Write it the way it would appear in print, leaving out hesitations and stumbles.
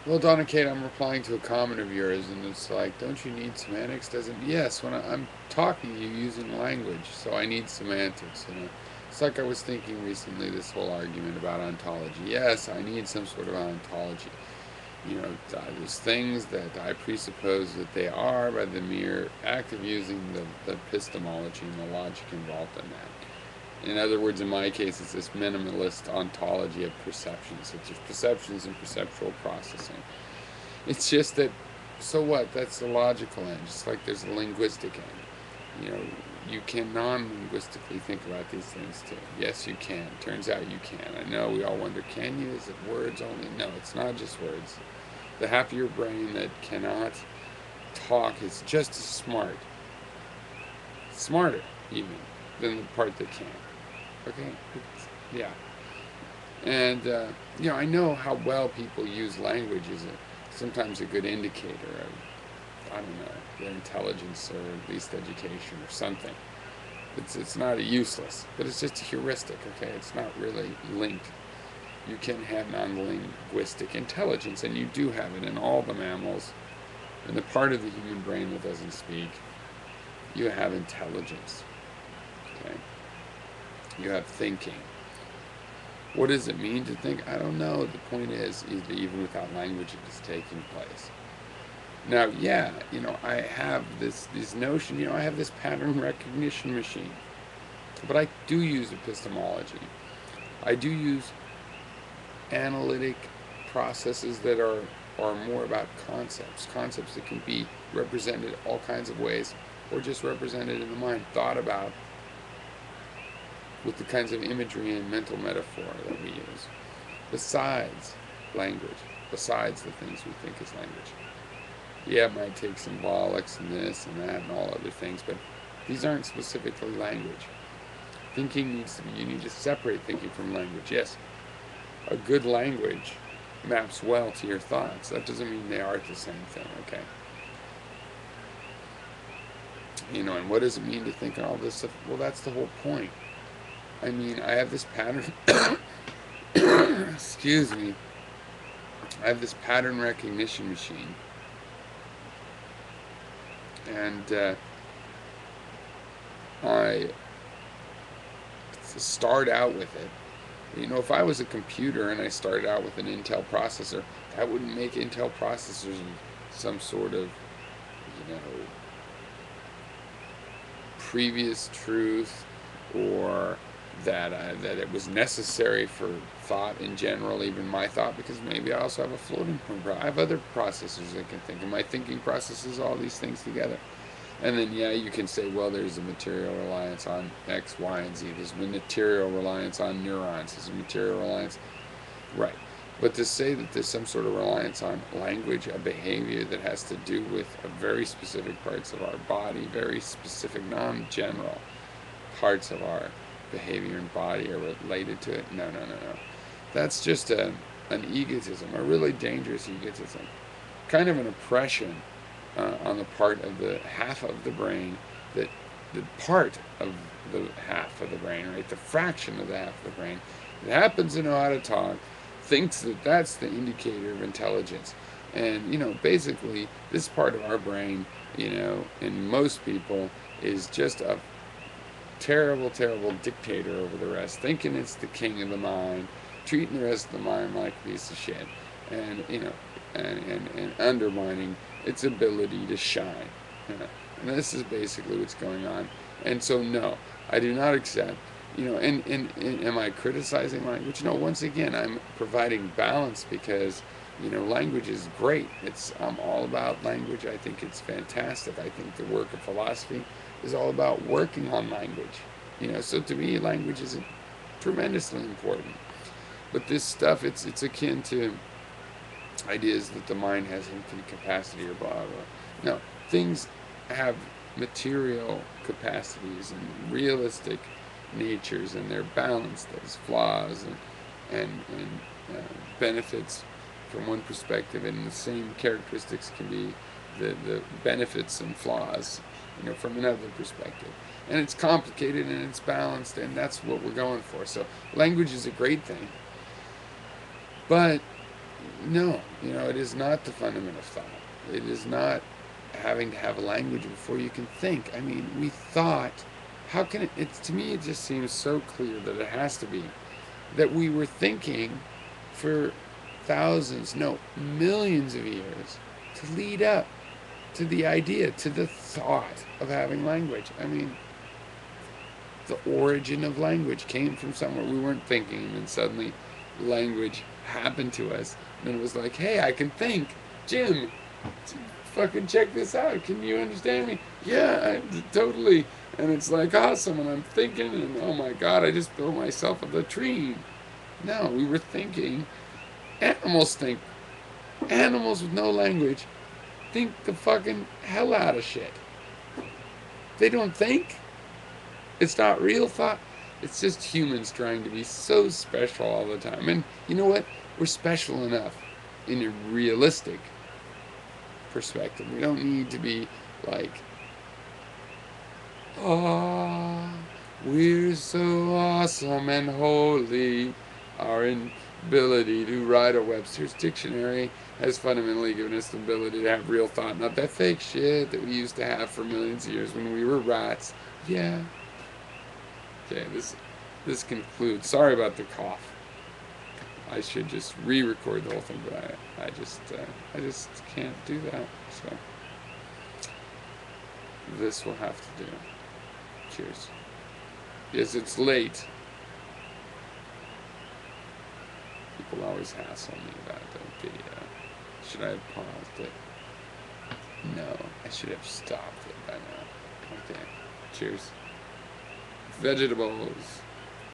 Well, Donna Kate, I'm replying to a comment of yours, and it's like, don't you need semantics? Doesn't Yes, when I'm talking to you using language, so I need semantics. It's like I was thinking recently. This whole argument about ontology. Yes, I need some sort of ontology. There's things that I presuppose that they are by the mere act of using the epistemology and the logic involved in that. In other words, in my case, it's this minimalist ontology of perceptions. It's just perceptions and perceptual processing. It's just that, so what? That's the logical end. Just like there's a linguistic end. You can non-linguistically think about these things too. Yes, you can. Turns out you can. I know we all wonder, can you? Is it words only? No, it's not just words. The half of your brain that cannot talk is just as smart, smarter even, than the part that can. Okay? Yeah. And, I know how well people use language is sometimes a good indicator of, I don't know, their intelligence or at least education or something. It's not useless, but it's just a heuristic, okay? It's not really linked. You can have non-linguistic intelligence, and you do have it in all the mammals. In the part of the human brain that doesn't speak, you have intelligence, okay? You have thinking. What does it mean to think? I don't know. The point is, even without language, it is taking place. Now, yeah, I have this notion. I have this pattern recognition machine, but I do use epistemology. I do use analytic processes that are more about concepts that can be represented all kinds of ways, or just represented in the mind, thought about with the kinds of imagery and mental metaphor that we use, besides language, besides the things we think is language. Yeah, it might take symbolics and this and that and all other things, but these aren't specifically language. Thinking needs to be, you need to separate thinking from language. Yes, a good language maps well to your thoughts. That doesn't mean they are the same thing, okay? And what does it mean to think and all this stuff? Well, that's the whole point. I mean, I have this pattern, excuse me, I have this pattern recognition machine. And I start out with it. If I was a computer and I started out with an Intel processor, that wouldn't make Intel processors some sort of, previous truth, or that it was necessary for thought in general, even my thought, because maybe I also have a floating point. I have other processors that can think, and my thinking processes all these things together. And then, yeah, you can say, well, there's a material reliance on X, Y, and Z. There's a material reliance on neurons. There's a material reliance. Right. But to say that there's some sort of reliance on language, a behavior that has to do with very specific parts of our body, very specific, non-general parts of our behavior and body are related to it. No. That's just an egotism, a really dangerous egotism. Kind of an oppression on the part of the half of the brain, that the part of the half of the brain, right, the fraction of the half of the brain that happens to know how to talk, thinks that that's the indicator of intelligence. And basically this part of our brain, in most people, is just a terrible, terrible dictator over the rest, thinking it's the king of the mind, treating the rest of the mind like a piece of shit, and and undermining its ability to shine. And this is basically what's going on. And so, no, I do not accept. And am I criticizing language? No. Once again, I'm providing balance because language is great. I'm all about language. I think it's fantastic. I think the work of philosophy is all about working on language. So to me, language is tremendously important. But this stuff, it's akin to ideas that the mind has infinite capacity or blah blah. No, things have material capacities and realistic natures, and they're balanced as flaws and benefits from one perspective, and the same characteristics can be the benefits and flaws, from another perspective. And it's complicated and it's balanced, and that's what we're going for. So language is a great thing, but No, it is not the fundament of thought. It is not having to have a language before you can think. I mean, we thought, how can it, it's, to me, it just seems so clear that it has to be that we were thinking for thousands, no, millions of years to lead up to the idea, to the thought of having language. I mean, the origin of language came from somewhere we weren't thinking, and then suddenly language happened to us. And then it was like, hey, I can think. Jim, fucking check this out. Can you understand me? Yeah, totally. And it's like awesome, and I'm thinking, and oh my god, I just built myself a latrine. No, we were thinking. Animals think. Animals with no language think the fucking hell out of shit. They don't think. It's not real thought. It's just humans trying to be so special all the time. And you know what? We're special enough in a realistic perspective. We don't need to be like, oh, we're so awesome and holy. Our ability to write a Webster's dictionary has fundamentally given us the ability to have real thought, not that fake shit that we used to have for millions of years when we were rats. Yeah. Okay, this concludes. Sorry about the cough. I should just re-record the whole thing, but I just can't do that. So this will have to do. Cheers. Yes, it's late. People always hassle me about the video. Should I have paused it? No, I should have stopped it by now. Okay. Cheers. Vegetables.